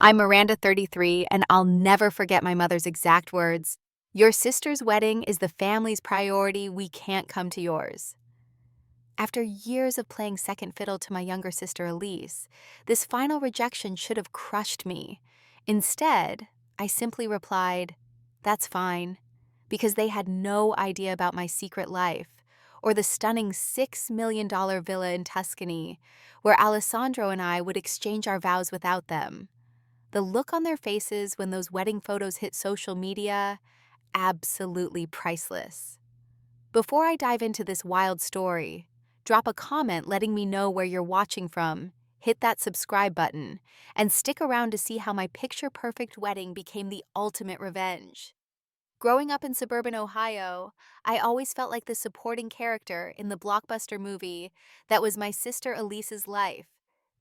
I'm Miranda, 33, and I'll never forget my mother's exact words. Your sister's wedding is the family's priority. We can't come to yours. After years of playing second fiddle to my younger sister Elise, this final rejection should have crushed me. Instead, I simply replied, "That's fine," because they had no idea about my secret life or the stunning $6 million villa in Tuscany, where Alessandro and I would exchange our vows without them. The look on their faces when those wedding photos hit social media, absolutely priceless. Before I dive into this wild story, drop a comment letting me know where you're watching from, hit that subscribe button, and stick around to see how my picture-perfect wedding became the ultimate revenge. Growing up in suburban Ohio, I always felt like the supporting character in the blockbuster movie that was my sister Elise's life.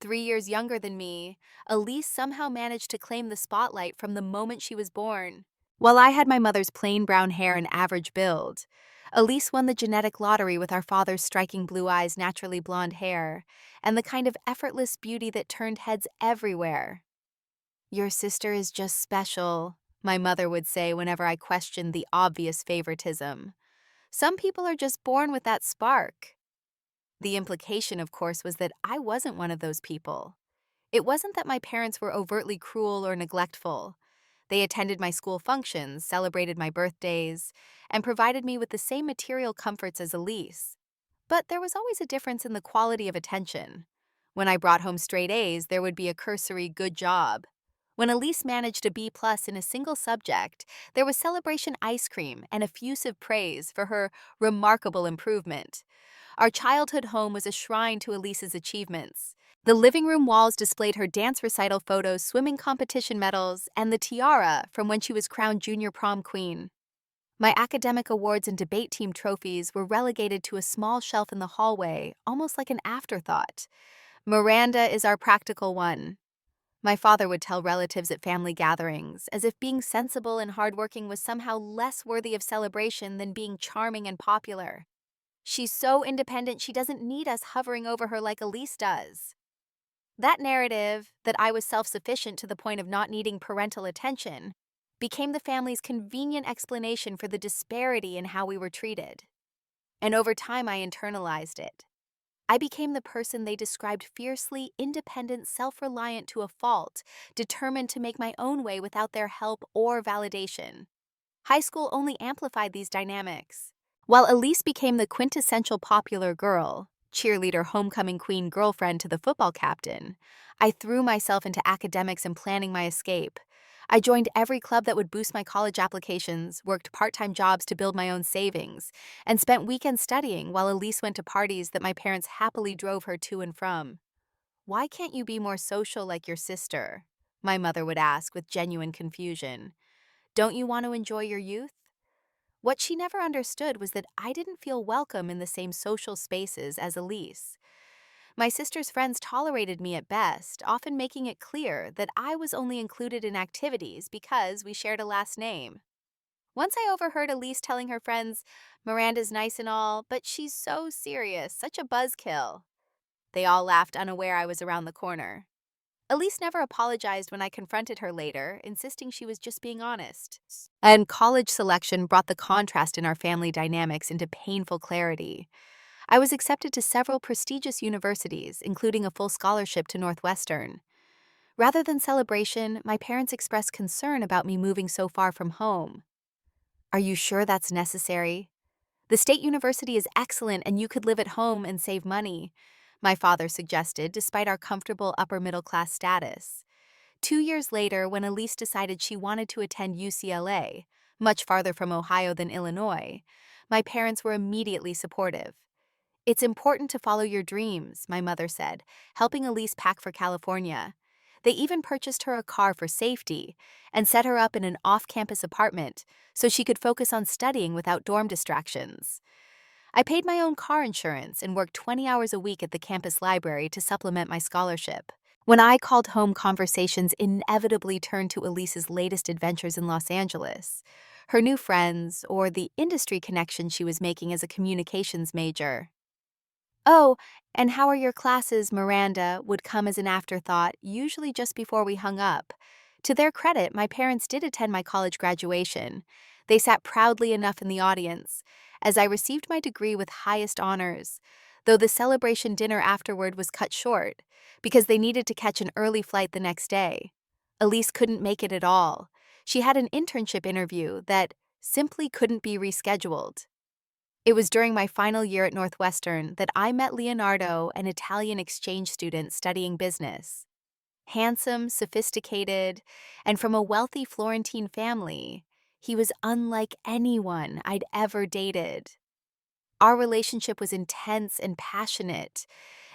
3 years younger than me, Elise somehow managed to claim the spotlight from the moment she was born. While I had my mother's plain brown hair and average build, Elise won the genetic lottery with our father's striking blue eyes, naturally blonde hair, and the kind of effortless beauty that turned heads everywhere. "Your sister is just special," my mother would say whenever I questioned the obvious favoritism. "Some people are just born with that spark." The implication, of course, was that I wasn't one of those people. It wasn't that my parents were overtly cruel or neglectful. They attended my school functions, celebrated my birthdays, and provided me with the same material comforts as Elise. But there was always a difference in the quality of attention. When I brought home straight A's, there would be a cursory "good job." When Elise managed a B+ in a single subject, there was celebration ice cream and effusive praise for her remarkable improvement. Our childhood home was a shrine to Elise's achievements. The living room walls displayed her dance recital photos, swimming competition medals, and the tiara from when she was crowned junior prom queen. My academic awards and debate team trophies were relegated to a small shelf in the hallway, almost like an afterthought. "Miranda is our practical one," my father would tell relatives at family gatherings, as if being sensible and hardworking was somehow less worthy of celebration than being charming and popular. "She's so independent she doesn't need us hovering over her like Elise does." That narrative, that I was self-sufficient to the point of not needing parental attention, became the family's convenient explanation for the disparity in how we were treated. And over time, I internalized it. I became the person they described: fiercely independent, self-reliant to a fault, determined to make my own way without their help or validation. High school only amplified these dynamics. While Elise became the quintessential popular girl, cheerleader, homecoming queen, girlfriend to the football captain, I threw myself into academics and planning my escape. I joined every club that would boost my college applications, worked part-time jobs to build my own savings, and spent weekends studying while Elise went to parties that my parents happily drove her to and from. "Why can't you be more social like your sister?" my mother would ask with genuine confusion. "Don't you want to enjoy your youth?" What she never understood was that I didn't feel welcome in the same social spaces as Elise. My sister's friends tolerated me at best, often making it clear that I was only included in activities because we shared a last name. Once I overheard Elise telling her friends, "Miranda's nice and all, but she's so serious, such a buzzkill." They all laughed, unaware I was around the corner. Elise never apologized when I confronted her later, insisting she was just being honest. And college selection brought the contrast in our family dynamics into painful clarity. I was accepted to several prestigious universities, including a full scholarship to Northwestern. Rather than celebration, my parents expressed concern about me moving so far from home. "Are you sure that's necessary? The state university is excellent and you could live at home and save money," my father suggested, despite our comfortable upper-middle-class status. 2 years later, when Elise decided she wanted to attend UCLA, much farther from Ohio than Illinois, my parents were immediately supportive. "It's important to follow your dreams," my mother said, helping Elise pack for California. They even purchased her a car for safety and set her up in an off-campus apartment so she could focus on studying without dorm distractions. I paid my own car insurance and worked 20 hours a week at the campus library to supplement my scholarship. When I called home, conversations inevitably turned to Elise's latest adventures in Los Angeles, her new friends, or the industry connection she was making as a communications major. "Oh, and how are your classes, Miranda?" would come as an afterthought, usually just before we hung up. To their credit, my parents did attend my college graduation. They sat proudly enough in the audience, as I received my degree with highest honors, though the celebration dinner afterward was cut short, because they needed to catch an early flight the next day. Elise couldn't make it at all. She had an internship interview that simply couldn't be rescheduled. It was during my final year at Northwestern that I met Leonardo, an Italian exchange student studying business. Handsome, sophisticated, and from a wealthy Florentine family, he was unlike anyone I'd ever dated. Our relationship was intense and passionate,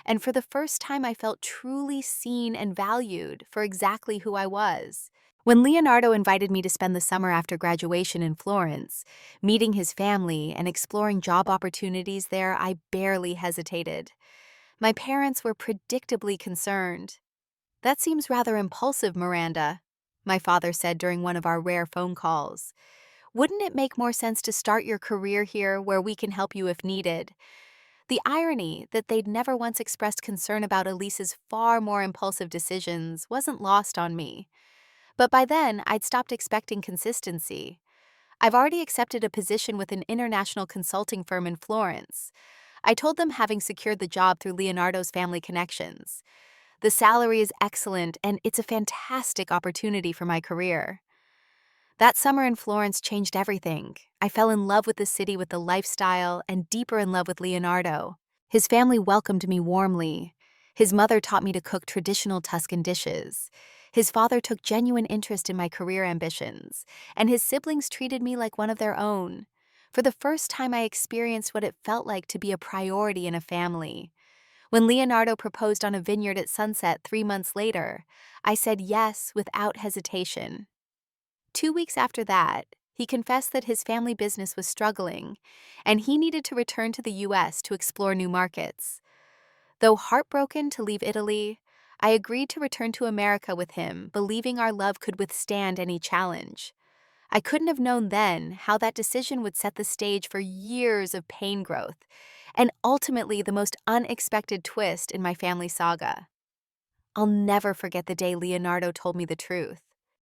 and for the first time I felt truly seen and valued for exactly who I was. When Leonardo invited me to spend the summer after graduation in Florence, meeting his family and exploring job opportunities there, I barely hesitated. My parents were predictably concerned. "That seems rather impulsive, Miranda," my father said during one of our rare phone calls. "Wouldn't it make more sense to start your career here where we can help you if needed?" The irony that they'd never once expressed concern about Elise's far more impulsive decisions wasn't lost on me. But by then, I'd stopped expecting consistency. I've already accepted a position with an international consulting firm in Florence. I told them having secured the job through Leonardo's family connections. The salary is excellent, and it's a fantastic opportunity for my career. That summer in Florence changed everything. I fell in love with the city, with the lifestyle, and deeper in love with Leonardo. His family welcomed me warmly. His mother taught me to cook traditional Tuscan dishes. His father took genuine interest in my career ambitions, and his siblings treated me like one of their own. For the first time, I experienced what it felt like to be a priority in a family. When Leonardo proposed on a vineyard at sunset 3 months later, I said yes without hesitation. 2 weeks after that, he confessed that his family business was struggling, and he needed to return to the U.S. to explore new markets. Though heartbroken to leave Italy, I agreed to return to America with him, believing our love could withstand any challenge. I couldn't have known then how that decision would set the stage for years of pain growth, and ultimately the most unexpected twist in my family saga. I'll never forget the day Leonardo told me the truth.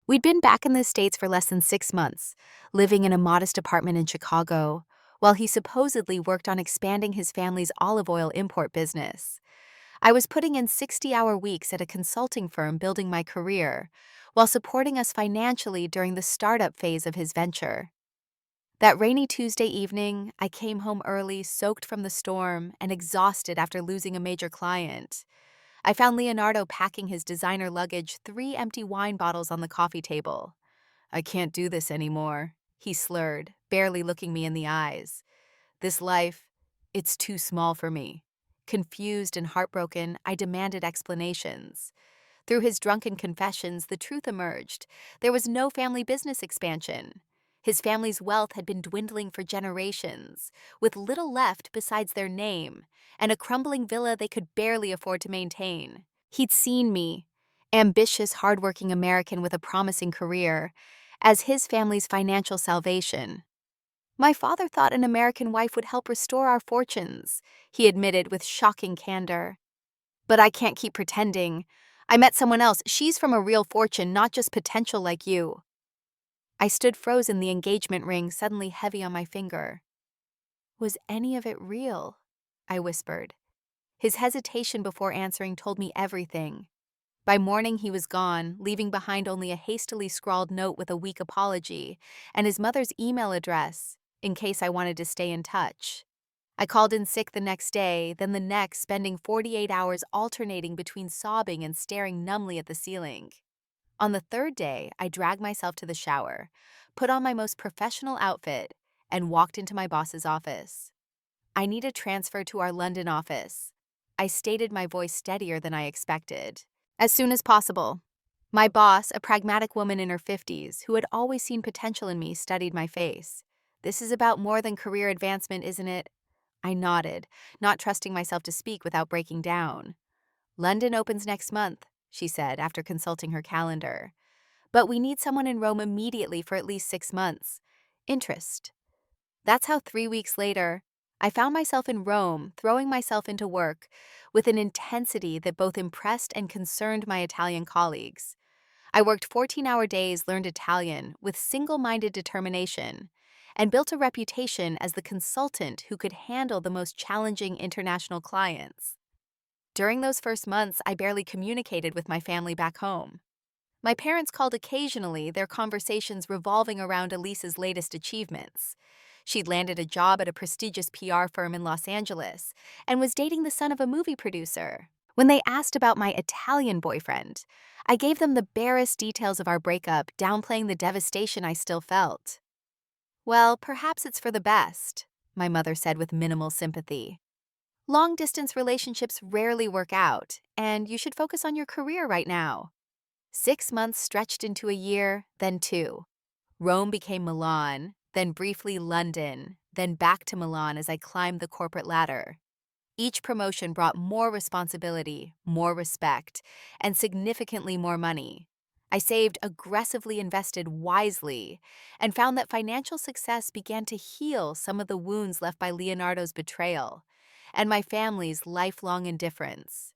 We'd been back in the States for less than 6 months, living in a modest apartment in Chicago, while he supposedly worked on expanding his family's olive oil import business. I was putting in 60-hour weeks at a consulting firm building my career, while supporting us financially during the startup phase of his venture. That rainy Tuesday evening, I came home early, soaked from the storm, and exhausted after losing a major client. I found Leonardo packing his designer luggage, 3 empty wine bottles on the coffee table. "I can't do this anymore," he slurred, barely looking me in the eyes. "This life, it's too small for me." Confused and heartbroken, I demanded explanations. Through his drunken confessions, the truth emerged. There was no family business expansion. His family's wealth had been dwindling for generations, with little left besides their name, and a crumbling villa they could barely afford to maintain. He'd seen me, ambitious, hardworking American with a promising career, as his family's financial salvation. "My father thought an American wife would help restore our fortunes," he admitted with shocking candor. "But I can't keep pretending. I met someone else. She's from a real fortune, not just potential like you." I stood frozen, the engagement ring suddenly heavy on my finger. "Was any of it real?" I whispered. His hesitation before answering told me everything. By morning he was gone, leaving behind only a hastily scrawled note with a weak apology and his mother's email address, in case I wanted to stay in touch. I called in sick the next day, then the next, spending 48 hours alternating between sobbing and staring numbly at the ceiling. On the third day, I dragged myself to the shower, put on my most professional outfit, and walked into my boss's office. "I need a transfer to our London office." I stated, my voice steadier than I expected. "As soon as possible." My boss, a pragmatic woman in her 50s, who had always seen potential in me, studied my face. "This is about more than career advancement, isn't it?" I nodded, not trusting myself to speak without breaking down. "London opens next month," she said after consulting her calendar. "But we need someone in Rome immediately for at least 6 months. Interest." That's how 3 weeks later, I found myself in Rome, throwing myself into work with an intensity that both impressed and concerned my Italian colleagues. I worked 14-hour days, learned Italian with single-minded determination, and built a reputation as the consultant who could handle the most challenging international clients. During those first months, I barely communicated with my family back home. My parents called occasionally, their conversations revolving around Elise's latest achievements. She'd landed a job at a prestigious PR firm in Los Angeles and was dating the son of a movie producer. When they asked about my Italian boyfriend, I gave them the barest details of our breakup, downplaying the devastation I still felt. "Well, perhaps it's for the best," my mother said with minimal sympathy. "Long-distance relationships rarely work out, and you should focus on your career right now." 6 months stretched into a year, then two. Rome became Milan, then briefly London, then back to Milan as I climbed the corporate ladder. Each promotion brought more responsibility, more respect, and significantly more money. I saved, aggressively invested wisely, and found that financial success began to heal some of the wounds left by Leonardo's betrayal and my family's lifelong indifference.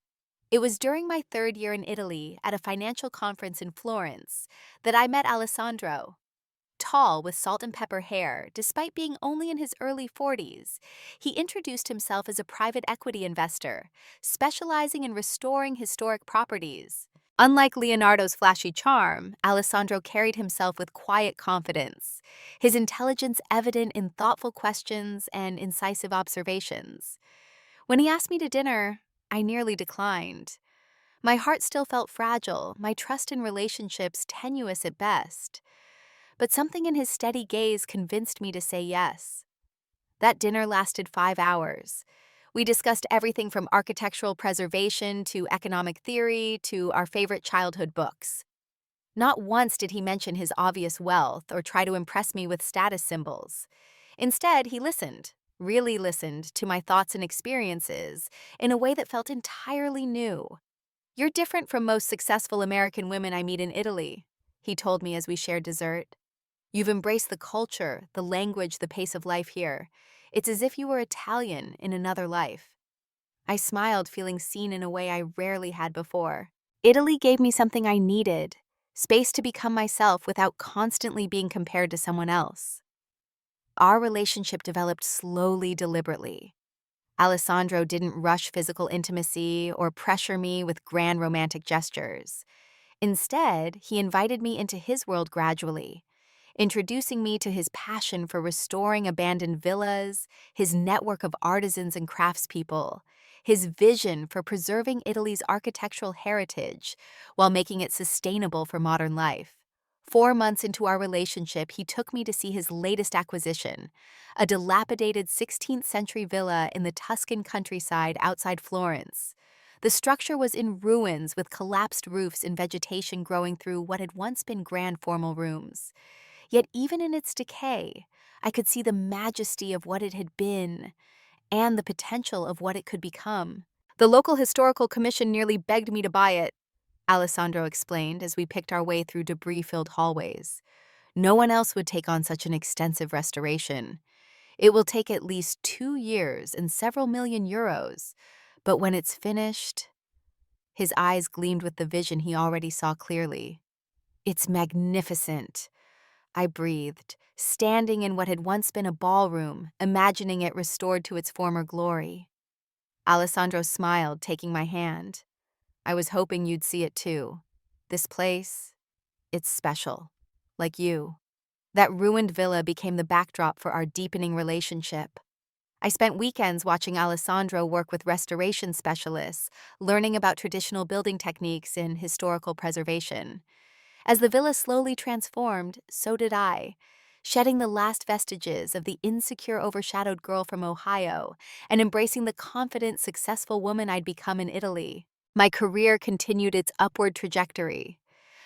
It was during my third year in Italy at a financial conference in Florence that I met Alessandro. Tall with salt and pepper hair, despite being only in his early 40s, he introduced himself as a private equity investor, specializing in restoring historic properties. Unlike Leonardo's flashy charm, Alessandro carried himself with quiet confidence, his intelligence evident in thoughtful questions and incisive observations. When he asked me to dinner, I nearly declined. My heart still felt fragile, my trust in relationships tenuous at best. But something in his steady gaze convinced me to say yes. That dinner lasted 5 hours. We discussed everything from architectural preservation to economic theory to our favorite childhood books. Not once did he mention his obvious wealth or try to impress me with status symbols. Instead, he listened, really listened, to my thoughts and experiences in a way that felt entirely new. "You're different from most successful American women I meet in Italy," he told me as we shared dessert. "You've embraced the culture, the language, the pace of life here. It's as if you were Italian in another life." I smiled, feeling seen in a way I rarely had before. Italy gave me something I needed: space to become myself without constantly being compared to someone else. Our relationship developed slowly, deliberately. Alessandro didn't rush physical intimacy or pressure me with grand romantic gestures. Instead, he invited me into his world gradually, introducing me to his passion for restoring abandoned villas, his network of artisans and craftspeople, his vision for preserving Italy's architectural heritage while making it sustainable for modern life. 4 months into our relationship, he took me to see his latest acquisition, a dilapidated 16th century villa in the Tuscan countryside outside Florence. The structure was in ruins with collapsed roofs and vegetation growing through what had once been grand formal rooms. Yet even in its decay, I could see the majesty of what it had been and the potential of what it could become. "The local historical commission nearly begged me to buy it," Alessandro explained as we picked our way through debris-filled hallways. "No one else would take on such an extensive restoration. It will take at least 2 years and several million euros, but when it's finished..." His eyes gleamed with the vision he already saw clearly. "It's magnificent," I breathed, standing in what had once been a ballroom, imagining it restored to its former glory. Alessandro smiled, taking my hand. "I was hoping you'd see it too. This place, it's special. Like you." That ruined villa became the backdrop for our deepening relationship. I spent weekends watching Alessandro work with restoration specialists, learning about traditional building techniques and historical preservation. As the villa slowly transformed, so did I, shedding the last vestiges of the insecure, overshadowed girl from Ohio and embracing the confident, successful woman I'd become in Italy. My career continued its upward trajectory.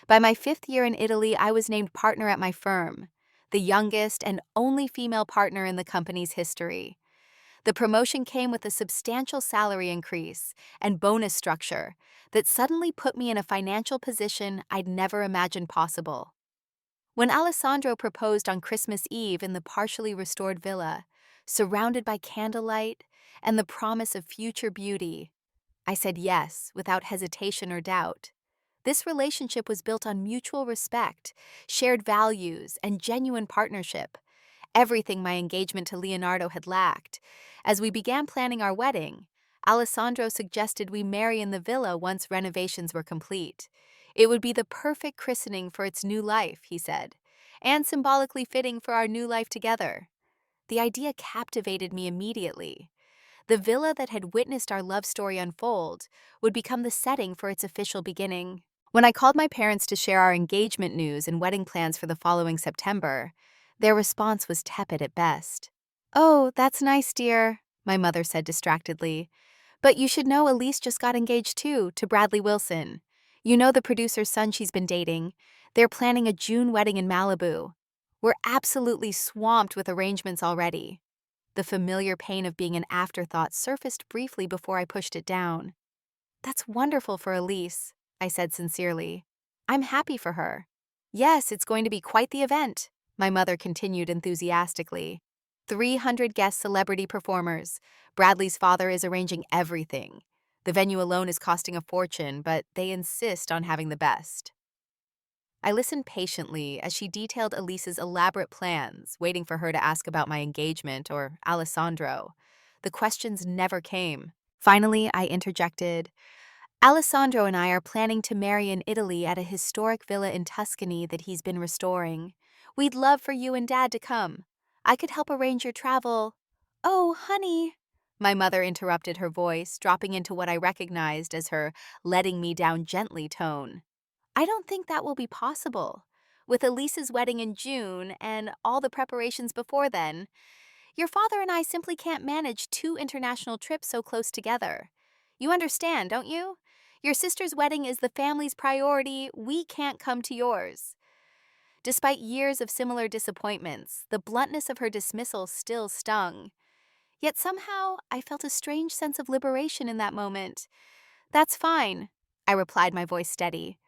By my 5th year in Italy, I was named partner at my firm, the youngest and only female partner in the company's history. The promotion came with a substantial salary increase and bonus structure that suddenly put me in a financial position I'd never imagined possible. When Alessandro proposed on Christmas Eve in the partially restored villa, surrounded by candlelight, and the promise of future beauty. I said yes, without hesitation or doubt. This relationship was built on mutual respect, shared values, and genuine partnership, everything my engagement to Leonardo had lacked. As we began planning our wedding, Alessandro suggested we marry in the villa once renovations were complete. It would be the perfect christening for its new life, he said, and symbolically fitting for our new life together. The idea captivated me immediately. The villa that had witnessed our love story unfold would become the setting for its official beginning. When I called my parents to share our engagement news and wedding plans for the following September, their response was tepid at best. "Oh, that's nice, dear," my mother said distractedly. "But you should know Elise just got engaged too, to Bradley Wilson. You know the producer's son she's been dating. They're planning a June wedding in Malibu. We're absolutely swamped with arrangements already." The familiar pain of being an afterthought surfaced briefly before I pushed it down. "That's wonderful for Elise," I said sincerely. "I'm happy for her." "Yes, it's going to be quite the event," my mother continued enthusiastically. 300 guest celebrity performers. Bradley's father is arranging everything. The venue alone is costing a fortune, but they insist on having the best. I listened patiently as she detailed Elise's elaborate plans, waiting for her to ask about my engagement or Alessandro. The questions never came. Finally, I interjected, "Alessandro and I are planning to marry in Italy at a historic villa in Tuscany that he's been restoring. We'd love for you and Dad to come. I could help arrange your travel." "Oh, honey," my mother interrupted, her voice dropping into what I recognized as her letting me down gently tone. "I don't think that will be possible. With Elise's wedding in June and all the preparations before then, your father and I simply can't manage 2 international trips so close together. You understand, don't you? Your sister's wedding is the family's priority. We can't come to yours." Despite years of similar disappointments, the bluntness of her dismissal still stung. Yet somehow, I felt a strange sense of liberation in that moment. "That's fine," I replied, my voice steady.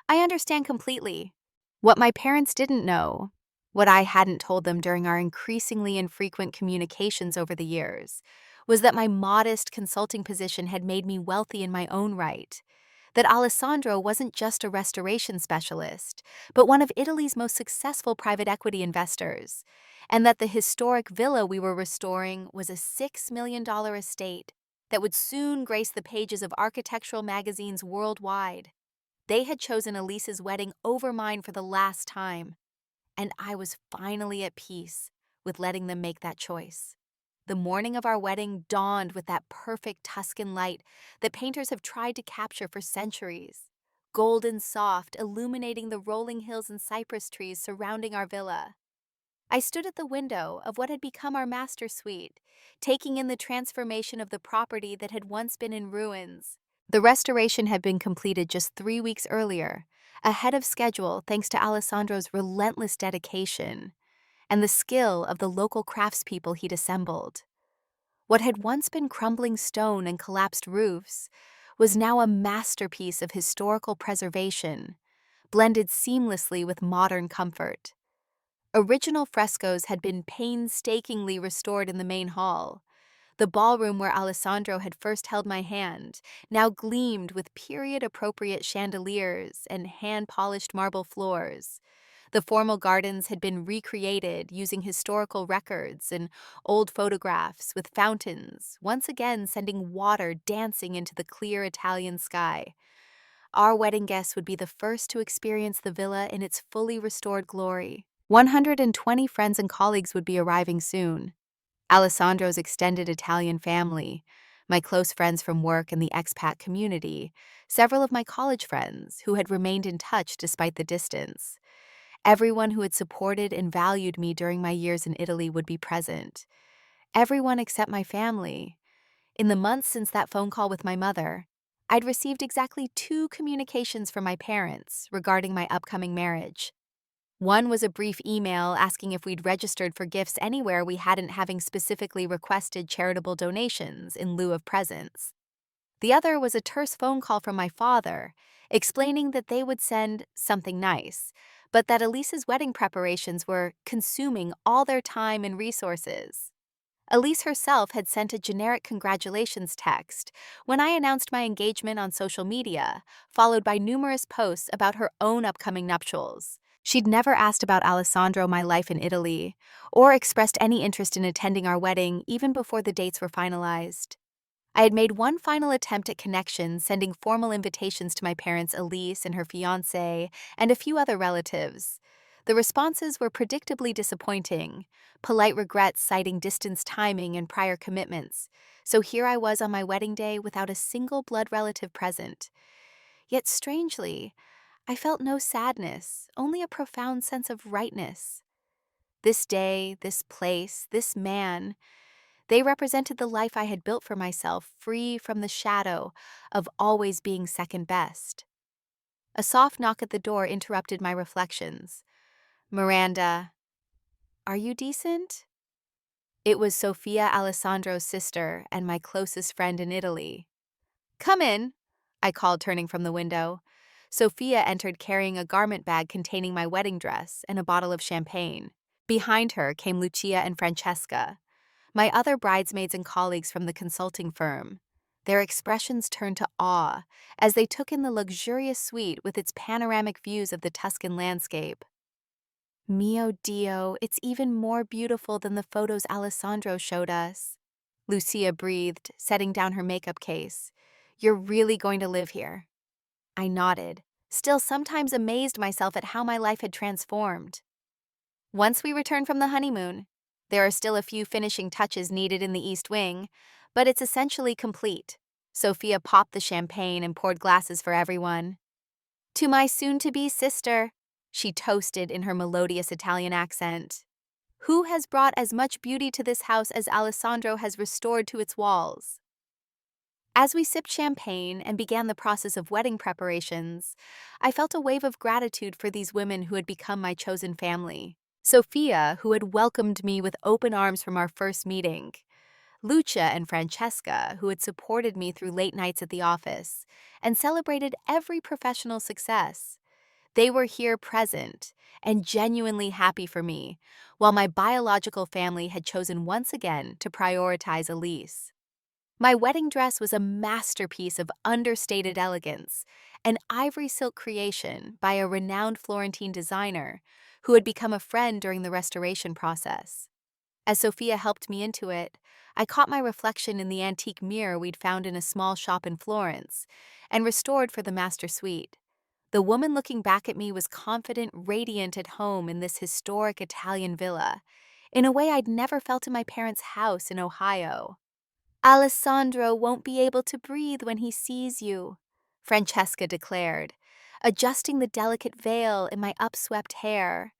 "I understand completely." What my parents didn't know, what I hadn't told them during our increasingly infrequent communications over the years, was that my modest consulting position had made me wealthy in my own right. That Alessandro wasn't just a restoration specialist, but one of Italy's most successful private equity investors, and that the historic villa we were restoring was a $6 million estate that would soon grace the pages of architectural magazines worldwide. They had chosen Elise's wedding over mine for the last time, and I was finally at peace with letting them make that choice. The morning of our wedding dawned with that perfect Tuscan light that painters have tried to capture for centuries. Golden soft, illuminating the rolling hills and cypress trees surrounding our villa. I stood at the window of what had become our master suite, taking in the transformation of the property that had once been in ruins. The restoration had been completed just 3 weeks earlier, ahead of schedule thanks to Alessandro's relentless dedication and the skill of the local craftspeople he'd assembled. What had once been crumbling stone and collapsed roofs was now a masterpiece of historical preservation, blended seamlessly with modern comfort. Original frescoes had been painstakingly restored in the main hall. The ballroom where Alessandro had first held my hand now gleamed with period-appropriate chandeliers and hand-polished marble floors. The formal gardens had been recreated using historical records and old photographs with fountains, once again sending water dancing into the clear Italian sky. Our wedding guests would be the first to experience the villa in its fully restored glory. 120 friends and colleagues would be arriving soon. Alessandro's extended Italian family, my close friends from work and the expat community, several of my college friends who had remained in touch despite the distance. Everyone who had supported and valued me during my years in Italy would be present. Everyone except my family. In the months since that phone call with my mother, I'd received exactly 2 communications from my parents regarding my upcoming marriage. One was a brief email asking if we'd registered for gifts anywhere we hadn't, having specifically requested charitable donations in lieu of presents. The other was a terse phone call from my father, explaining that they would send something nice, but that Elise's wedding preparations were consuming all their time and resources. Elise herself had sent a generic congratulations text when I announced my engagement on social media, followed by numerous posts about her own upcoming nuptials. She'd never asked about Alessandro, my life in Italy, or expressed any interest in attending our wedding even before the dates were finalized. I had made one final attempt at connection, sending formal invitations to my parents Elise and her fiancé and a few other relatives. The responses were predictably disappointing, polite regrets citing distance timing and prior commitments. So here I was on my wedding day without a single blood relative present. Yet strangely, I felt no sadness, only a profound sense of rightness. This day, this place, this man, they represented the life I had built for myself, free from the shadow of always being second best. A soft knock at the door interrupted my reflections. "Miranda, are you decent?" It was Sofia, Alessandro's sister and my closest friend in Italy. "Come in," I called, turning from the window. Sofia entered carrying a garment bag containing my wedding dress and a bottle of champagne. Behind her came Lucia and Francesca, my other bridesmaids and colleagues from the consulting firm. Their expressions turned to awe as they took in the luxurious suite with its panoramic views of the Tuscan landscape. "Mio Dio, it's even more beautiful than the photos Alessandro showed us," Lucia breathed, setting down her makeup case. "You're really going to live here?" I nodded, still sometimes amazed myself at how my life had transformed. Once we return from the honeymoon, there are still a few finishing touches needed in the East Wing, but it's essentially complete. Sophia popped the champagne and poured glasses for everyone. "To my soon-to-be sister," she toasted in her melodious Italian accent, "who has brought as much beauty to this house as Alessandro has restored to its walls." As we sipped champagne and began the process of wedding preparations, I felt a wave of gratitude for these women who had become my chosen family. Sophia, who had welcomed me with open arms from our first meeting. Lucia and Francesca, who had supported me through late nights at the office and celebrated every professional success. They were here present and genuinely happy for me, while my biological family had chosen once again to prioritize Elise. My wedding dress was a masterpiece of understated elegance, an ivory silk creation by a renowned Florentine designer who had become a friend during the restoration process. As Sophia helped me into it, I caught my reflection in the antique mirror we'd found in a small shop in Florence and restored for the master suite. The woman looking back at me was confident, radiant at home in this historic Italian villa, in a way I'd never felt in my parents' house in Ohio. "Alessandro won't be able to breathe when he sees you," Francesca declared, adjusting the delicate veil in my upswept hair.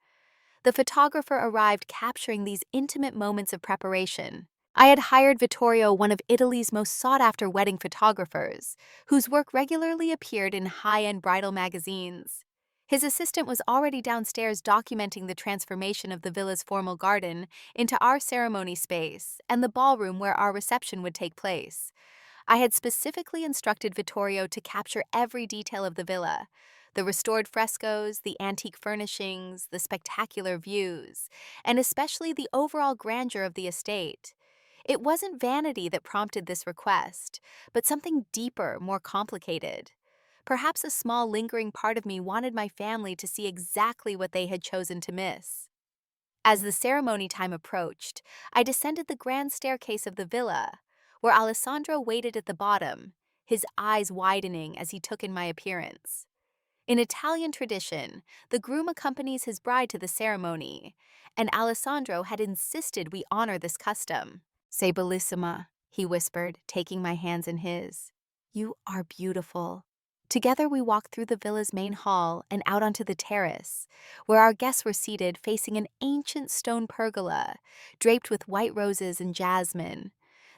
The photographer arrived, capturing these intimate moments of preparation. I had hired Vittorio, one of Italy's most sought-after wedding photographers, whose work regularly appeared in high-end bridal magazines. His assistant was already downstairs documenting the transformation of the villa's formal garden into our ceremony space and the ballroom where our reception would take place. I had specifically instructed Vittorio to capture every detail of the villa: the restored frescoes, the antique furnishings, the spectacular views, and especially the overall grandeur of the estate. It wasn't vanity that prompted this request, but something deeper, more complicated. Perhaps a small lingering part of me wanted my family to see exactly what they had chosen to miss. As the ceremony time approached, I descended the grand staircase of the villa, where Alessandro waited at the bottom, his eyes widening as he took in my appearance. In Italian tradition, the groom accompanies his bride to the ceremony, and Alessandro had insisted we honor this custom. "Sei bellissima," he whispered, taking my hands in his. "You are beautiful." Together we walked through the villa's main hall and out onto the terrace, where our guests were seated facing an ancient stone pergola, draped with white roses and jasmine.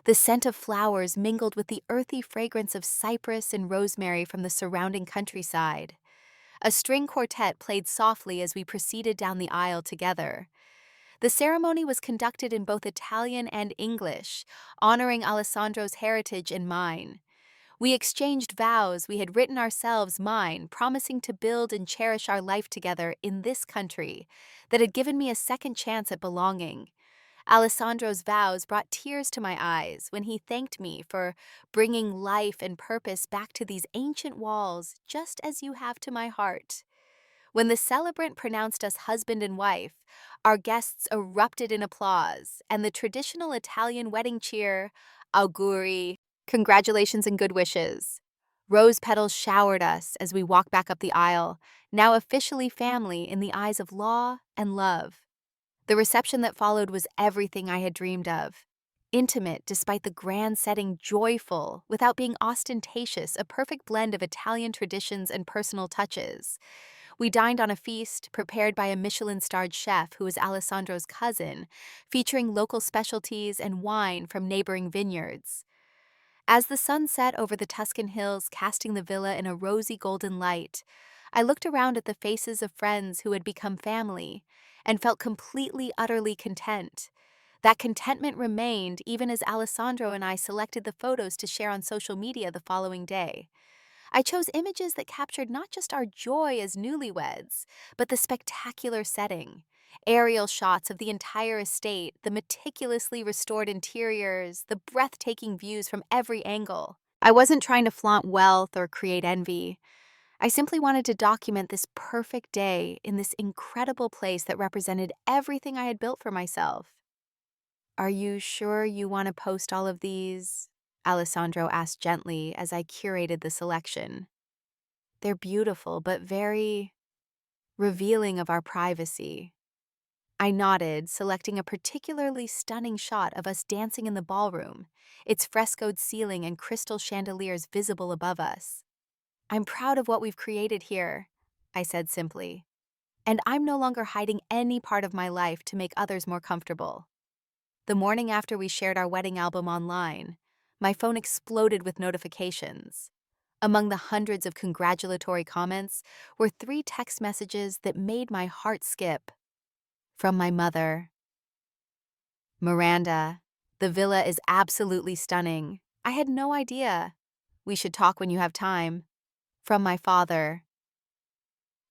The scent of flowers mingled with the earthy fragrance of cypress and rosemary from the surrounding countryside. A string quartet played softly as we proceeded down the aisle together. The ceremony was conducted in both Italian and English, honoring Alessandro's heritage and mine. We exchanged vows we had written ourselves, mine, promising to build and cherish our life together in this country that had given me a second chance at belonging. Alessandro's vows brought tears to my eyes when he thanked me for bringing life and purpose back to these ancient walls, just as you have to my heart. When the celebrant pronounced us husband and wife, our guests erupted in applause, and the traditional Italian wedding cheer, auguri, congratulations and good wishes. Rose petals showered us as we walked back up the aisle, now officially family in the eyes of law and love. The reception that followed was everything I had dreamed of. Intimate despite the grand setting, joyful without being ostentatious, a perfect blend of Italian traditions and personal touches. We dined on a feast prepared by a Michelin-starred chef who was Alessandro's cousin, featuring local specialties and wine from neighboring vineyards. As the sun set over the Tuscan hills, casting the villa in a rosy golden light, I looked around at the faces of friends who had become family and felt completely, utterly content. That contentment remained even as Alessandro and I selected the photos to share on social media the following day. I chose images that captured not just our joy as newlyweds, but the spectacular setting. Aerial shots of the entire estate, the meticulously restored interiors, the breathtaking views from every angle. I wasn't trying to flaunt wealth or create envy. I simply wanted to document this perfect day in this incredible place that represented everything I had built for myself. "Are you sure you want to post all of these?" Alessandro asked gently as I curated the selection. "They're beautiful, but very revealing of our privacy." I nodded, selecting a particularly stunning shot of us dancing in the ballroom, its frescoed ceiling and crystal chandeliers visible above us. "I'm proud of what we've created here," I said simply, "and I'm no longer hiding any part of my life to make others more comfortable." The morning after we shared our wedding album online, my phone exploded with notifications. Among the hundreds of congratulatory comments were 3 text messages that made my heart skip. From my mother: "Miranda, the villa is absolutely stunning. I had no idea. We should talk when you have time." From my father: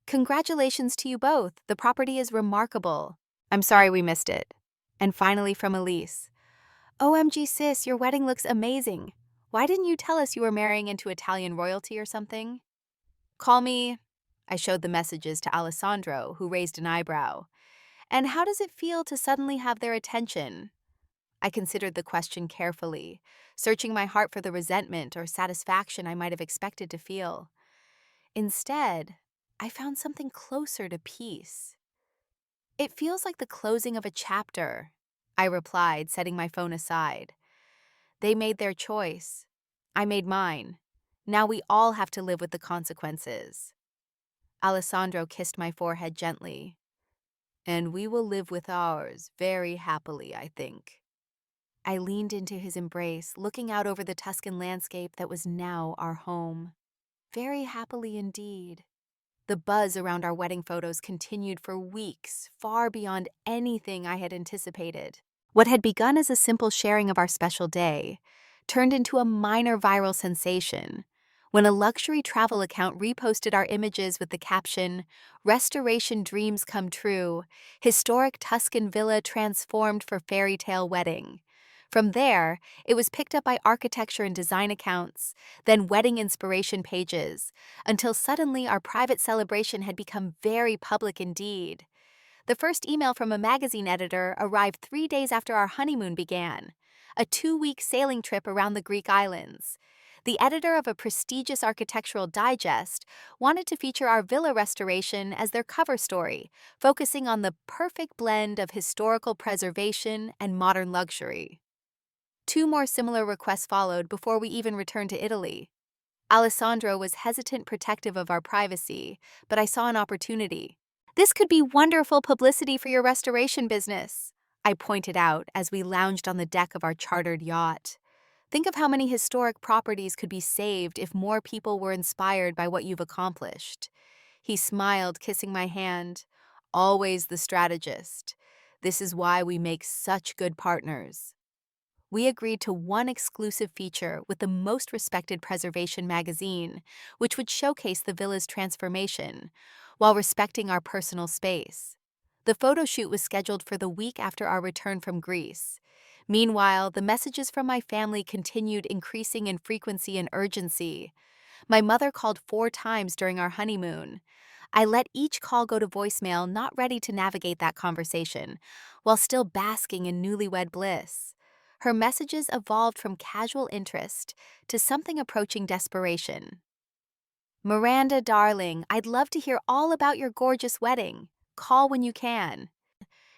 "Congratulations to you both. The property is remarkable. I'm sorry we missed it." And finally from Elise: "OMG sis, your wedding looks amazing. Why didn't you tell us you were marrying into Italian royalty or something?" "Call me," I showed the messages to Alessandro, who raised an eyebrow. "And how does it feel to suddenly have their attention?" I considered the question carefully, searching my heart for the resentment or satisfaction I might have expected to feel. Instead, I found something closer to peace. "It feels like the closing of a chapter," I replied, setting my phone aside. "They made their choice. I made mine. Now we all have to live with the consequences." Alessandro kissed my forehead gently. "And we will live with ours very happily, I think." I leaned into his embrace, looking out over the Tuscan landscape that was now our home. Very happily indeed. The buzz around our wedding photos continued for weeks, far beyond anything I had anticipated. What had begun as a simple sharing of our special day turned into a minor viral sensation when a luxury travel account reposted our images with the caption, "Restoration dreams come true, historic Tuscan villa transformed for fairy tale wedding." From there, it was picked up by architecture and design accounts, then wedding inspiration pages, until suddenly our private celebration had become very public indeed. The first email from a magazine editor arrived 3 days after our honeymoon began, a 2-week sailing trip around the Greek islands. The editor of a prestigious architectural digest wanted to feature our villa restoration as their cover story, focusing on the perfect blend of historical preservation and modern luxury. 2 more similar requests followed before we even returned to Italy. Alessandro was hesitant, protective of our privacy, but I saw an opportunity. "This could be wonderful publicity for your restoration business," I pointed out as we lounged on the deck of our chartered yacht. "Think of how many historic properties could be saved if more people were inspired by what you've accomplished." He smiled, kissing my hand. "Always the strategist. This is why we make such good partners." We agreed to one exclusive feature with the most respected preservation magazine, which would showcase the villa's transformation, while respecting our personal space. The photo shoot was scheduled for the week after our return from Greece. Meanwhile, the messages from my family continued increasing in frequency and urgency. My mother called 4 times during our honeymoon. I let each call go to voicemail, not ready to navigate that conversation, while still basking in newlywed bliss. Her messages evolved from casual interest to something approaching desperation. Miranda, darling, I'd love to hear all about your gorgeous wedding. Call when you can.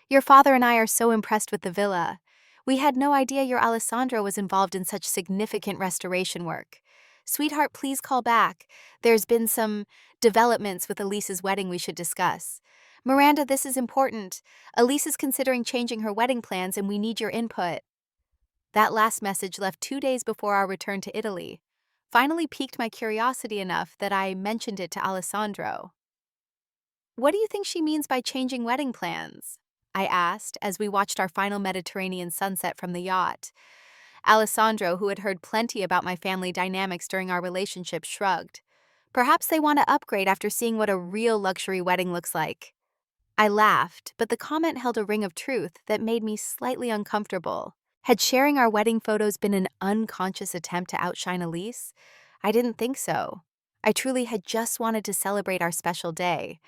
Your father and I are so impressed with the villa. We had no idea your Alessandro was involved in such significant restoration work. Sweetheart, please call back. There's been some developments with Elise's wedding we should discuss. Miranda, this is important. Elise is considering changing her wedding plans and we need your input. That last message, left 2 days before our return to Italy, finally piqued my curiosity enough that I mentioned it to Alessandro. What do you think she means by changing wedding plans? I asked as we watched our final Mediterranean sunset from the yacht. Alessandro, who had heard plenty about my family dynamics during our relationship, shrugged. Perhaps they want to upgrade after seeing what a real luxury wedding looks like. I laughed, but the comment held a ring of truth that made me slightly uncomfortable. Had sharing our wedding photos been an unconscious attempt to outshine Elise? I didn't think so. I truly had just wanted to celebrate our special day.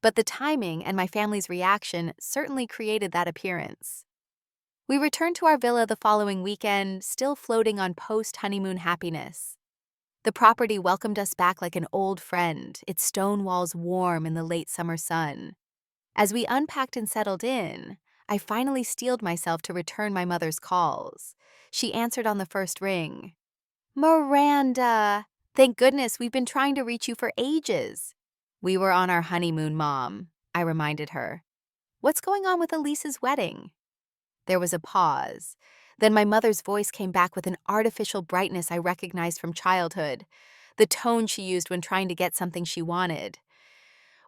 But the timing and my family's reaction certainly created that appearance. We returned to our villa the following weekend, still floating on post-honeymoon happiness. The property welcomed us back like an old friend, its stone walls warm in the late summer sun. As we unpacked and settled in, I finally steeled myself to return my mother's calls. She answered on the first ring. Miranda! Thank goodness, we've been trying to reach you for ages. We were on our honeymoon, Mom, I reminded her. What's going on with Elise's wedding? There was a pause. Then my mother's voice came back with an artificial brightness I recognized from childhood, the tone she used when trying to get something she wanted.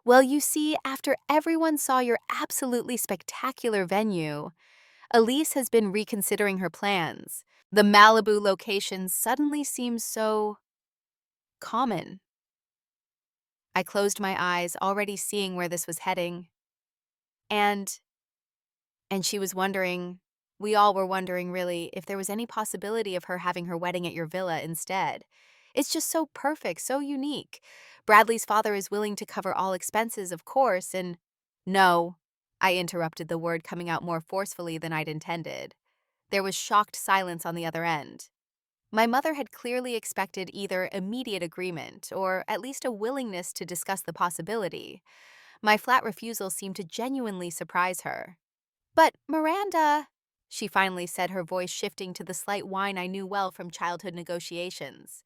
Well, you see, after everyone saw your absolutely spectacular venue, Elise has been reconsidering her plans. The Malibu location suddenly seems so common. I closed my eyes, already seeing where this was heading. And she was wondering, we all were wondering really, if there was any possibility of her having her wedding at your villa instead. It's just so perfect, so unique. Bradley's father is willing to cover all expenses, of course, and… No, I interrupted, the word coming out more forcefully than I'd intended. There was shocked silence on the other end. My mother had clearly expected either immediate agreement or at least a willingness to discuss the possibility. My flat refusal seemed to genuinely surprise her. But Miranda, she finally said, her voice shifting to the slight whine I knew well from childhood negotiations.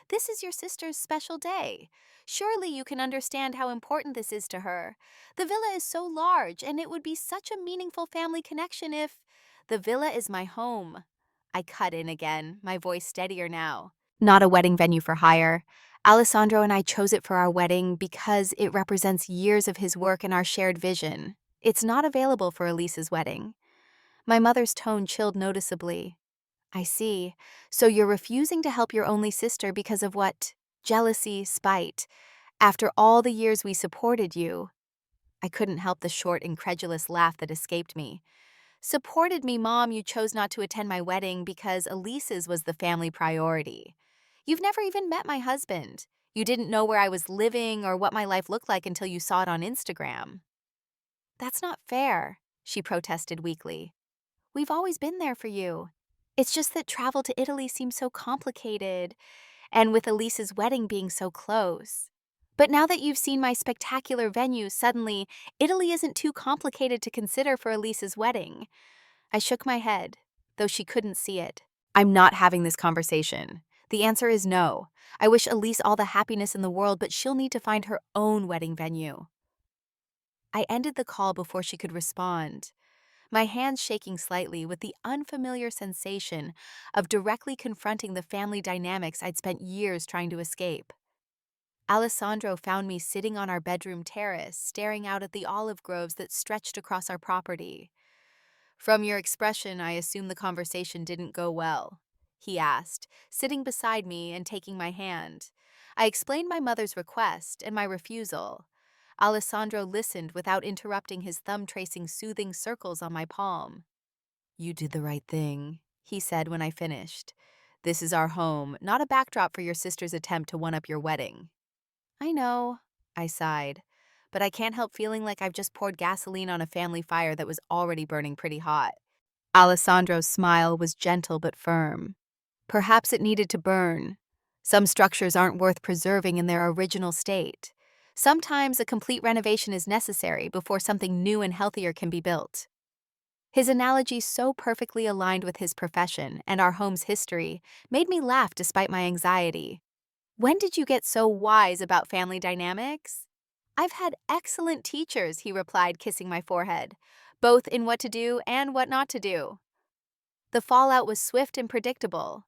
This is your sister's special day. Surely you can understand how important this is to her. The villa is so large, and it would be such a meaningful family connection if… The villa is my home. I cut in again, my voice steadier now. Not a wedding venue for hire. Alessandro and I chose it for our wedding because it represents years of his work and our shared vision. It's not available for Elise's wedding. My mother's tone chilled noticeably. I see. So you're refusing to help your only sister because of what? Jealousy, spite. After all the years we supported you. I couldn't help the short, incredulous laugh that escaped me. Supported me, Mom, you chose not to attend my wedding because Elise's was the family priority. You've never even met my husband. You didn't know where I was living or what my life looked like until you saw it on Instagram. That's not fair, she protested weakly. We've always been there for you. It's just that travel to Italy seems so complicated, and with Elise's wedding being so close. But now that you've seen my spectacular venue, suddenly, Italy isn't too complicated to consider for Elise's wedding. I shook my head, though she couldn't see it. I'm not having this conversation. The answer is no. I wish Elise all the happiness in the world, but she'll need to find her own wedding venue. I ended the call before she could respond, my hands shaking slightly with the unfamiliar sensation of directly confronting the family dynamics I'd spent years trying to escape. Alessandro found me sitting on our bedroom terrace, staring out at the olive groves that stretched across our property. From your expression, I assume the conversation didn't go well, he asked, sitting beside me and taking my hand. I explained my mother's request and my refusal. Alessandro listened without interrupting, his thumb tracing soothing circles on my palm. "You did the right thing," he said when I finished. "This is our home, not a backdrop for your sister's attempt to one-up your wedding." "I know," I sighed, "but I can't help feeling like I've just poured gasoline on a family fire that was already burning pretty hot." Alessandro's smile was gentle but firm. "Perhaps it needed to burn. Some structures aren't worth preserving in their original state. Sometimes a complete renovation is necessary before something new and healthier can be built." His analogy, so perfectly aligned with his profession and our home's history, made me laugh despite my anxiety. "When did you get so wise about family dynamics?" "I've had excellent teachers," he replied, kissing my forehead, "both in what to do and what not to do." The fallout was swift and predictable.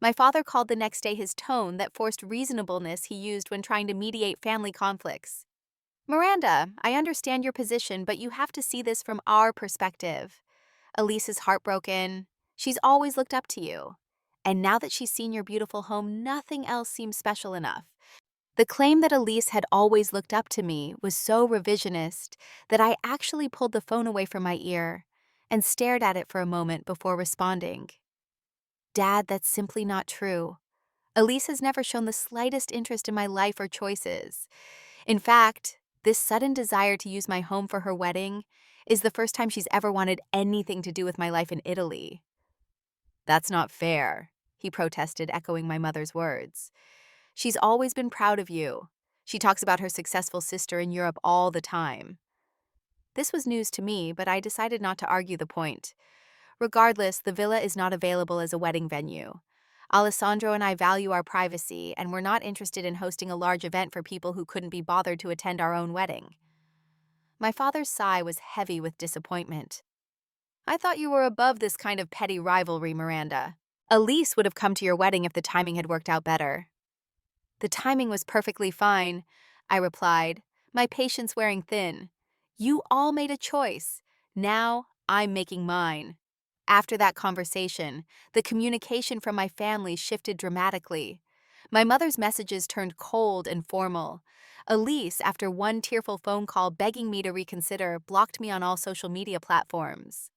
My father called the next day his tone that forced reasonableness he used when trying to mediate family conflicts. "Miranda, I understand your position, but you have to see this from our perspective. Elise is heartbroken. She's always looked up to you. And now that she's seen your beautiful home, nothing else seems special enough." The claim that Elise had always looked up to me was so revisionist that I actually pulled the phone away from my ear and stared at it for a moment before responding. "Dad, that's simply not true. Elise has never shown the slightest interest in my life or choices. In fact, this sudden desire to use my home for her wedding is the first time she's ever wanted anything to do with my life in Italy." "That's not fair," he protested, echoing my mother's words. "She's always been proud of you. She talks about her successful sister in Europe all the time." This was news to me, but I decided not to argue the point. Regardless, the villa is not available as a wedding venue. Alessandro and I value our privacy, and we're not interested in hosting a large event for people who couldn't be bothered to attend our own wedding. My father's sigh was heavy with disappointment. "I thought you were above this kind of petty rivalry, Miranda. Elise would have come to your wedding if the timing had worked out better." "The timing was perfectly fine," I replied, my patience wearing thin. "You all made a choice. Now I'm making mine." After that conversation, the communication from my family shifted dramatically. My mother's messages turned cold and formal. Elise, after one tearful phone call begging me to reconsider, blocked me on all social media platforms.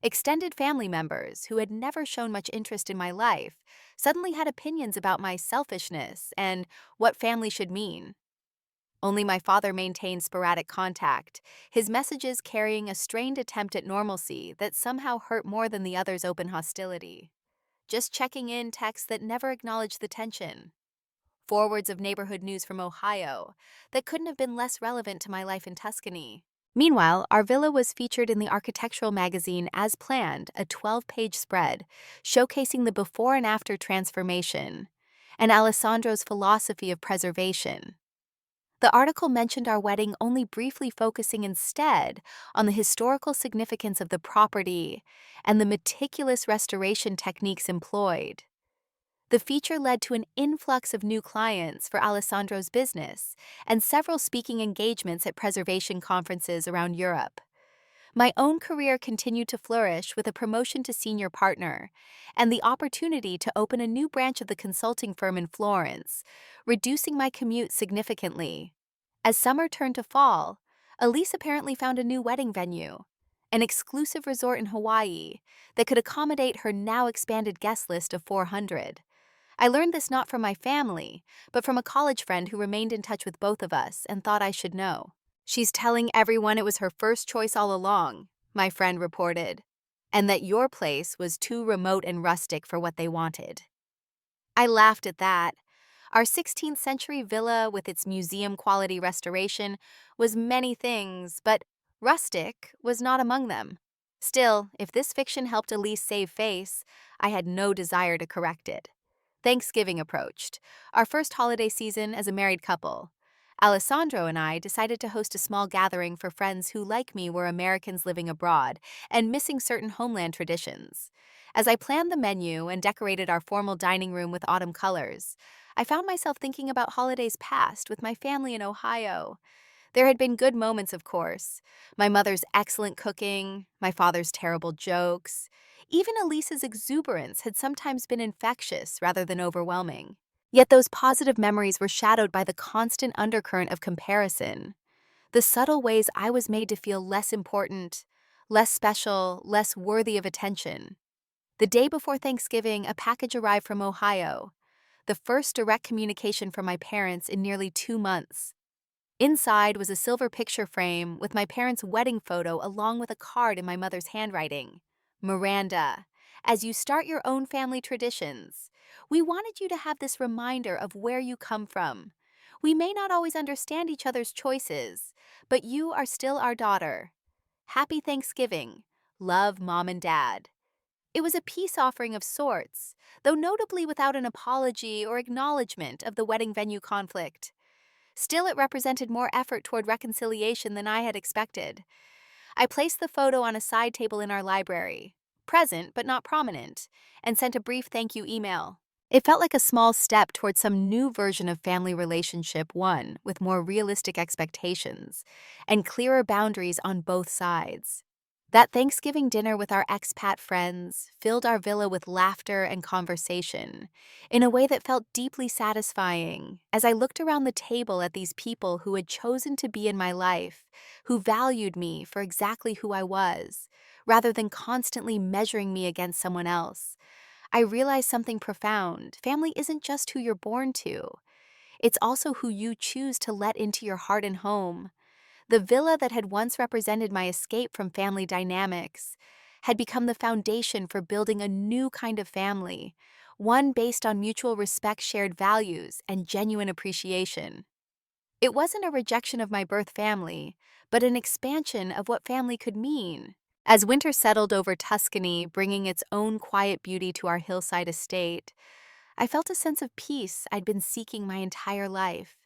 Extended family members, who had never shown much interest in my life, suddenly had opinions about my selfishness and what family should mean. Only my father maintained sporadic contact, his messages carrying a strained attempt at normalcy that somehow hurt more than the others' open hostility. Just checking in texts that never acknowledged the tension. Forwards of neighborhood news from Ohio that couldn't have been less relevant to my life in Tuscany. Meanwhile, our villa was featured in the architectural magazine as planned, a 12-page spread showcasing the before and after transformation and Alessandro's philosophy of preservation. The article mentioned our wedding only briefly, focusing instead on the historical significance of the property and the meticulous restoration techniques employed. The feature led to an influx of new clients for Alessandro's business and several speaking engagements at preservation conferences around Europe. My own career continued to flourish with a promotion to senior partner and the opportunity to open a new branch of the consulting firm in Florence, reducing my commute significantly. As summer turned to fall, Elise apparently found a new wedding venue, an exclusive resort in Hawaii that could accommodate her now expanded guest list of 400. I learned this not from my family, but from a college friend who remained in touch with both of us and thought I should know. "She's telling everyone it was her first choice all along," my friend reported, "and that your place was too remote and rustic for what they wanted." I laughed at that. Our 16th century villa, with its museum-quality restoration, was many things, but rustic was not among them. Still, if this fiction helped Elise save face, I had no desire to correct it. Thanksgiving approached, our first holiday season as a married couple. Alessandro and I decided to host a small gathering for friends who, like me, were Americans living abroad and missing certain homeland traditions. As I planned the menu and decorated our formal dining room with autumn colors, I found myself thinking about holidays past with my family in Ohio. There had been good moments, of course. My mother's excellent cooking, my father's terrible jokes. Even Elise's exuberance had sometimes been infectious rather than overwhelming. Yet those positive memories were shadowed by the constant undercurrent of comparison. the subtle ways I was made to feel less important, less special, less worthy of attention. The day before Thanksgiving, a package arrived from Ohio, the first direct communication from my parents in nearly 2 months. Inside was a silver picture frame with my parents' wedding photo along with a card in my mother's handwriting. Miranda, as you start your own family traditions, we wanted you to have this reminder of where you come from. We may not always understand each other's choices, but you are still our daughter. Happy Thanksgiving. Love, Mom and Dad. It was a peace offering of sorts, though notably without an apology or acknowledgement of the wedding venue conflict. Still, it represented more effort toward reconciliation than I had expected. I placed the photo on a side table in our library, present but not prominent, and sent a brief thank you email. It felt like a small step toward some new version of family relationship, one with more realistic expectations and clearer boundaries on both sides. That Thanksgiving dinner with our expat friends filled our villa with laughter and conversation in a way that felt deeply satisfying as I looked around the table at these people who had chosen to be in my life, who valued me for exactly who I was, rather than constantly measuring me against someone else. I realized something profound. Family isn't just who you're born to. It's also who you choose to let into your heart and home. The villa that had once represented my escape from family dynamics had become the foundation for building a new kind of family, one based on mutual respect, shared values, and genuine appreciation. It wasn't a rejection of my birth family, but an expansion of what family could mean. As winter settled over Tuscany, bringing its own quiet beauty to our hillside estate, I felt a sense of peace I'd been seeking my entire life.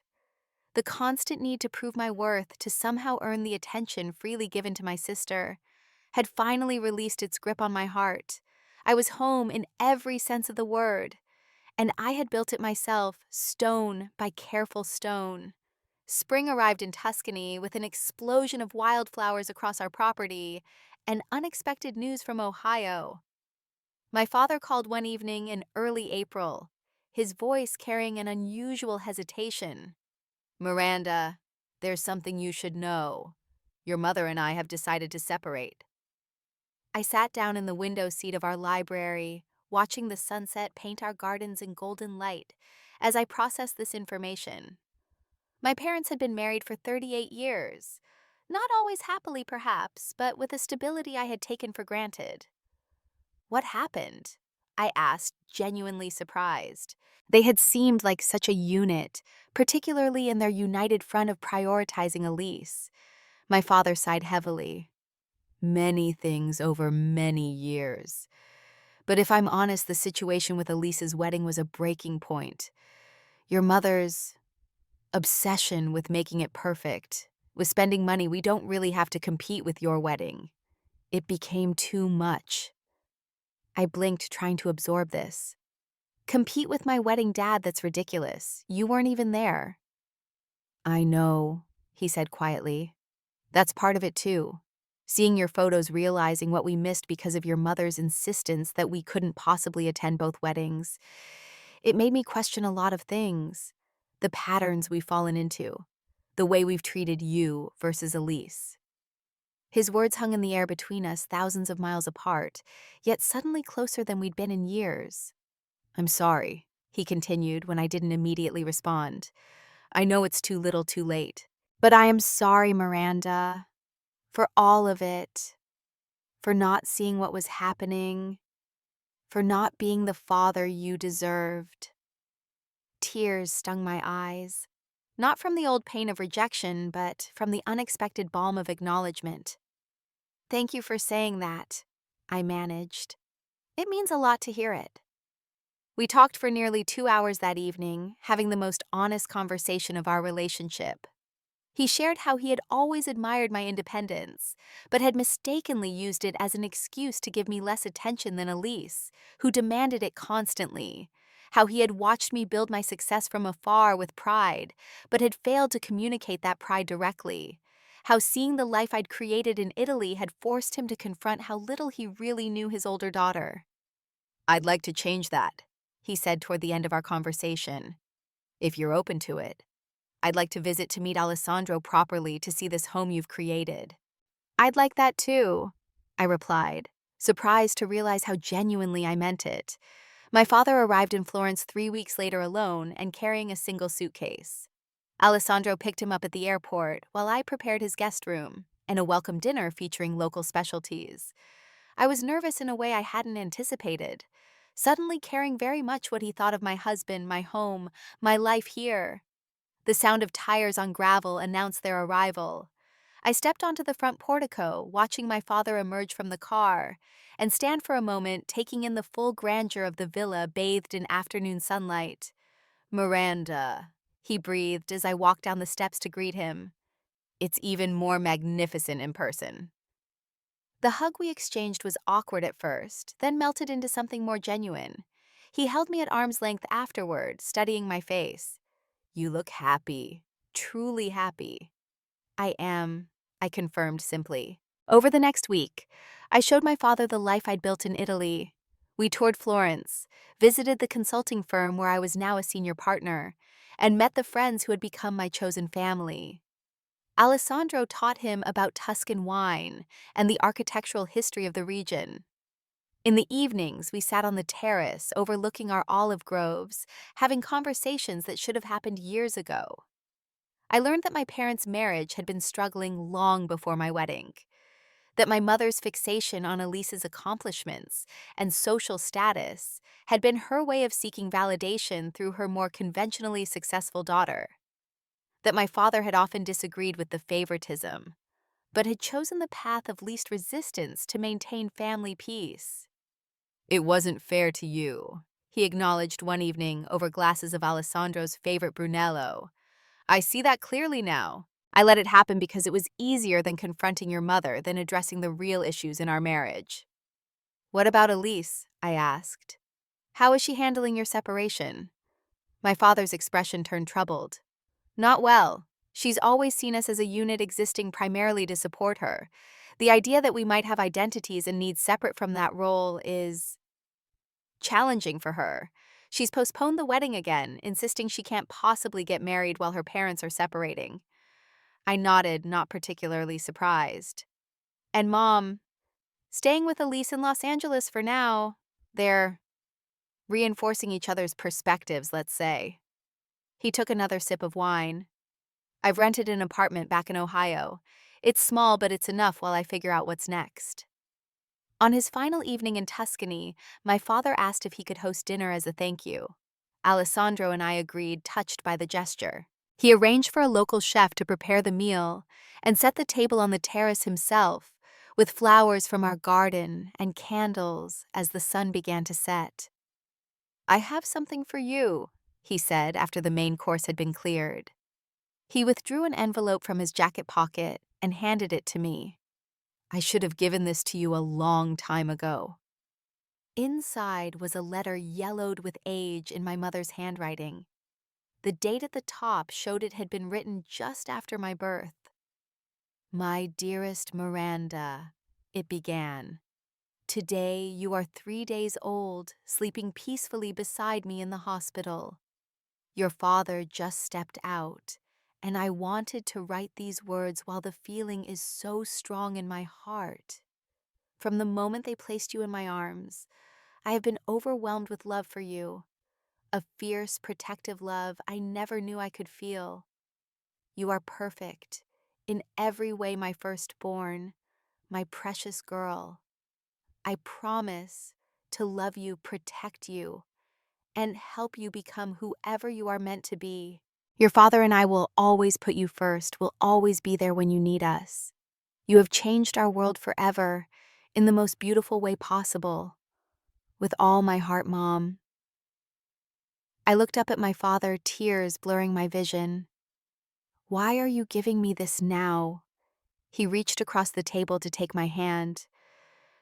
The constant need to prove my worth, to somehow earn the attention freely given to my sister, had finally released its grip on my heart. I was home in every sense of the word, and I had built it myself, stone by careful stone. Spring arrived in Tuscany with an explosion of wildflowers across our property and unexpected news from Ohio. My father called one evening in early April, his voice carrying an unusual hesitation. "Miranda, there's something you should know. Your mother and I have decided to separate." I sat down in the window seat of our library, watching the sunset paint our gardens in golden light as I processed this information. My parents had been married for 38 years. Not always happily, perhaps, but with a stability I had taken for granted. "What happened?" I asked, genuinely surprised. They had seemed like such a unit, particularly in their united front of prioritizing Elise. My father sighed heavily. "Many things over many years. But if I'm honest, the situation with Elise's wedding was a breaking point. Your mother's obsession with making it perfect, with spending money we don't really have to compete with your wedding. It became too much." I blinked, trying to absorb this. "Compete with my wedding dad? That's ridiculous. You weren't even there." "I know," he said quietly. "That's part of it too. Seeing your photos, realizing what we missed because of your mother's insistence that we couldn't possibly attend both weddings. It made me question a lot of things. The patterns we've fallen into. The way we've treated you versus Elise." His words hung in the air between us, thousands of miles apart, yet suddenly closer than we'd been in years. "I'm sorry," he continued when I didn't immediately respond. "I know it's too little too late. But I am sorry, Miranda, for all of it, for not seeing what was happening, for not being the father you deserved." Tears stung my eyes, not from the old pain of rejection, but from the unexpected balm of acknowledgement. "Thank you for saying that," I managed. "It means a lot to hear it." We talked for nearly 2 hours that evening, having the most honest conversation of our relationship. He shared how he had always admired my independence, but had mistakenly used it as an excuse to give me less attention than Elise, who demanded it constantly. How he had watched me build my success from afar with pride, but had failed to communicate that pride directly. How seeing the life I'd created in Italy had forced him to confront how little he really knew his older daughter. "I'd like to change that," he said toward the end of our conversation, "if you're open to it." I'd like to visit to meet Alessandro properly to see this home you've created." "I'd like that too," I replied, surprised to realize how genuinely I meant it. My father arrived in Florence 3 weeks later alone and carrying a single suitcase. Alessandro picked him up at the airport while I prepared his guest room and a welcome dinner featuring local specialties. I was nervous in a way I hadn't anticipated, suddenly caring very much what he thought of my husband, my home, my life here. The sound of tires on gravel announced their arrival. I stepped onto the front portico, watching my father emerge from the car, and stand for a moment, taking in the full grandeur of the villa bathed in afternoon sunlight. "Miranda," he breathed as I walked down the steps to greet him. "It's even more magnificent in person." The hug we exchanged was awkward at first, then melted into something more genuine. He held me at arm's length afterward, studying my face. "You look happy, truly happy." "I am," I confirmed simply. Over the next week, I showed my father the life I'd built in Italy. We toured Florence, visited the consulting firm where I was now a senior partner, and met the friends who had become my chosen family. Alessandro taught him about Tuscan wine and the architectural history of the region. In the evenings, we sat on the terrace overlooking our olive groves, having conversations that should have happened years ago. I learned that my parents' marriage had been struggling long before my wedding, that my mother's fixation on Elise's accomplishments and social status had been her way of seeking validation through her more conventionally successful daughter, that my father had often disagreed with the favoritism, but had chosen the path of least resistance to maintain family peace. "It wasn't fair to you," he acknowledged one evening over glasses of Alessandro's favorite Brunello. "I see that clearly now. I let it happen because it was easier than confronting your mother than addressing the real issues in our marriage." "What about Elise?" I asked. "How is she handling your separation?" My father's expression turned troubled. "Not well. She's always seen us as a unit existing primarily to support her. The idea that we might have identities and needs separate from that role is challenging for her. She's postponed the wedding again, insisting she can't possibly get married while her parents are separating." I nodded, not particularly surprised. "And Mom, staying with Elise in Los Angeles for now. They're reinforcing each other's perspectives, let's say." He took another sip of wine. "I've rented an apartment back in Ohio. It's small, but it's enough while I figure out what's next." On his final evening in Tuscany, my father asked if he could host dinner as a thank you. Alessandro and I agreed, touched by the gesture. He arranged for a local chef to prepare the meal and set the table on the terrace himself, with flowers from our garden and candles as the sun began to set. "I have something for you," he said after the main course had been cleared. He withdrew an envelope from his jacket pocket and handed it to me. "I should have given this to you a long time ago." Inside was a letter yellowed with age in my mother's handwriting. The date at the top showed it had been written just after my birth. "My dearest Miranda," it began. "Today you are 3 days old, sleeping peacefully beside me in the hospital. Your father just stepped out, and I wanted to write these words while the feeling is so strong in my heart. From the moment they placed you in my arms, I have been overwhelmed with love for you, a fierce, protective love I never knew I could feel. You are perfect, in every way my firstborn, my precious girl. I promise to love you, protect you, and help you become whoever you are meant to be. Your father and I will always put you first, will always be there when you need us. You have changed our world forever, in the most beautiful way possible. With all my heart, Mom." I looked up at my father, tears blurring my vision. "Why are you giving me this now?" He reached across the table to take my hand.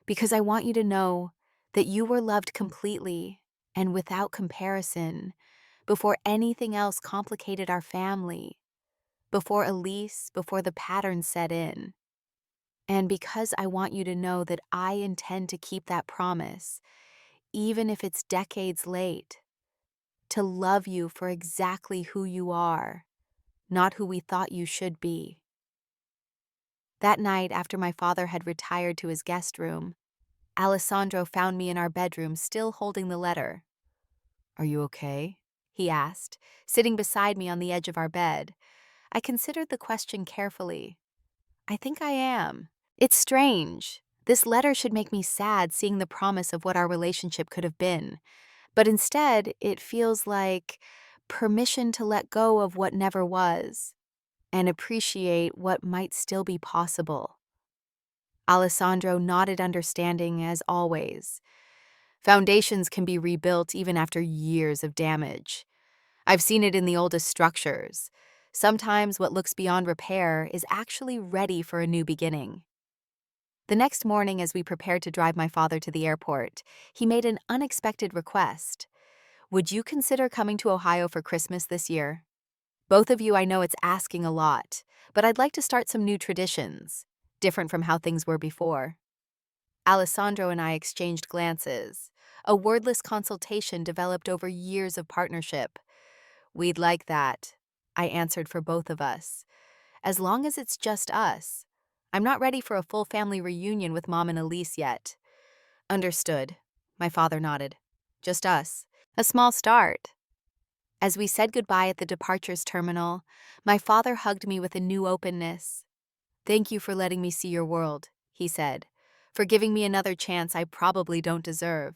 "Because I want you to know that you were loved completely and without comparison before anything else complicated our family, before Elise, before the patterns set in. And because I want you to know that I intend to keep that promise, even if it's decades late, to love you for exactly who you are, not who we thought you should be. That night, after my father had retired to his guest room, Alessandro found me in our bedroom still holding the letter. "Are you okay?" he asked, sitting beside me on the edge of our bed. I considered the question carefully. "I think I am. It's strange. This letter should make me sad seeing the promise of what our relationship could have been. But instead, it feels like permission to let go of what never was and appreciate what might still be possible." Alessandro nodded understanding as always. Foundations can be rebuilt even after years of damage. I've seen it in the oldest structures. Sometimes what looks beyond repair is actually ready for a new beginning. The next morning, as we prepared to drive my father to the airport, he made an unexpected request. "Would you consider coming to Ohio for Christmas this year? Both of you, I know it's asking a lot, but I'd like to start some new traditions, different from how things were before." Alessandro and I exchanged glances. A wordless consultation developed over years of partnership. "We'd like that," I answered for both of us. "As long as it's just us. I'm not ready for a full family reunion with Mom and Elise yet." "Understood," my father nodded. "Just us. A small start." As we said goodbye at the departures terminal, my father hugged me with a new openness. "Thank you for letting me see your world," he said, "for giving me another chance I probably don't deserve."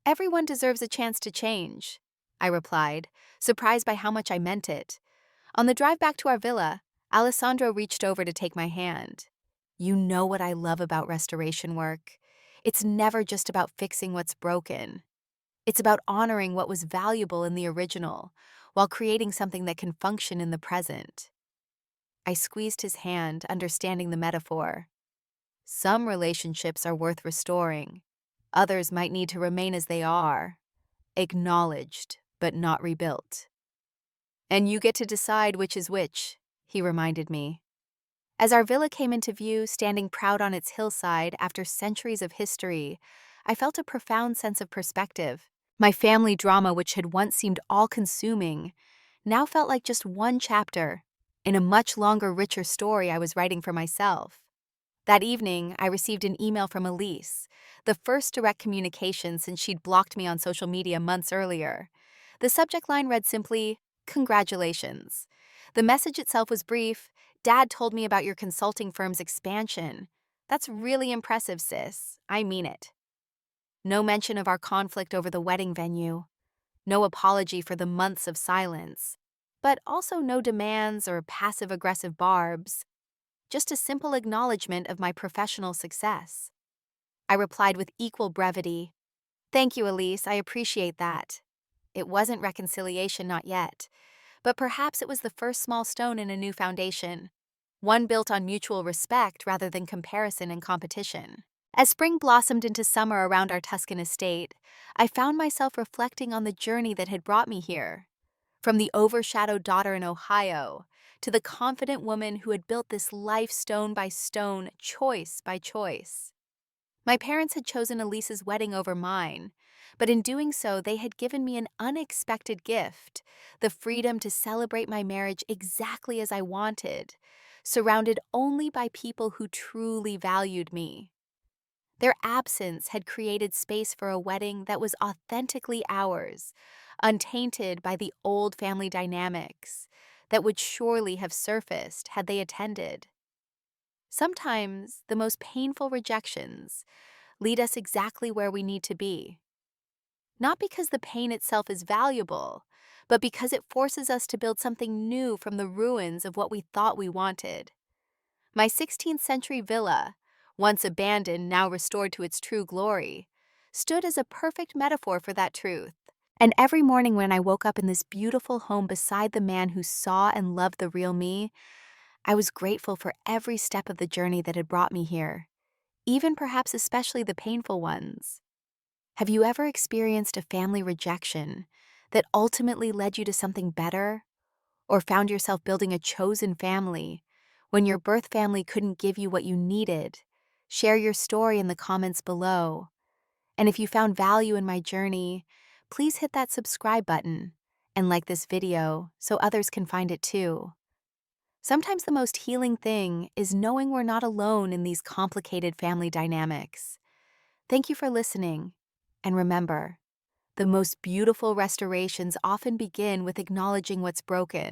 "Everyone deserves a chance to change," I replied, surprised by how much I meant it. On the drive back to our villa, Alessandro reached over to take my hand. "You know what I love about restoration work? It's never just about fixing what's broken. It's about honoring what was valuable in the original, while creating something that can function in the present." I squeezed his hand, understanding the metaphor. Some relationships are worth restoring. Others might need to remain as they are, acknowledged, but not rebuilt. "And you get to decide which is which," he reminded me. As our villa came into view, standing proud on its hillside after centuries of history, I felt a profound sense of perspective. My family drama, which had once seemed all-consuming, now felt like just one chapter in a much longer, richer story I was writing for myself. That evening, I received an email from Elise, the first direct communication since she'd blocked me on social media months earlier. The subject line read simply, "Congratulations." The message itself was brief. "Dad told me about your consulting firm's expansion. That's really impressive, sis. I mean it." No mention of our conflict over the wedding venue. No apology for the months of silence. But also no demands or passive-aggressive barbs. Just a simple acknowledgement of my professional success. I replied with equal brevity, "Thank you, Elise, I appreciate that." It wasn't reconciliation, not yet. But perhaps it was the first small stone in a new foundation. One built on mutual respect rather than comparison and competition. As spring blossomed into summer around our Tuscan estate, I found myself reflecting on the journey that had brought me here. From the overshadowed daughter in Ohio, to the confident woman who had built this life stone by stone, choice by choice. My parents had chosen Elise's wedding over mine, but in doing so, they had given me an unexpected gift, the freedom to celebrate my marriage exactly as I wanted, surrounded only by people who truly valued me. Their absence had created space for a wedding that was authentically ours, untainted by the old family dynamics that would surely have surfaced had they attended. Sometimes the most painful rejections lead us exactly where we need to be. Not because the pain itself is valuable, but because it forces us to build something new from the ruins of what we thought we wanted. My 16th century villa, once abandoned, now restored to its true glory, stood as a perfect metaphor for that truth. And every morning when I woke up in this beautiful home beside the man who saw and loved the real me, I was grateful for every step of the journey that had brought me here, even perhaps especially the painful ones. Have you ever experienced a family rejection that ultimately led you to something better? Or found yourself building a chosen family when your birth family couldn't give you what you needed? Share your story in the comments below. And if you found value in my journey, please hit that subscribe button and like this video so others can find it too. Sometimes the most healing thing is knowing we're not alone in these complicated family dynamics. Thank you for listening. And remember, the most beautiful restorations often begin with acknowledging what's broken.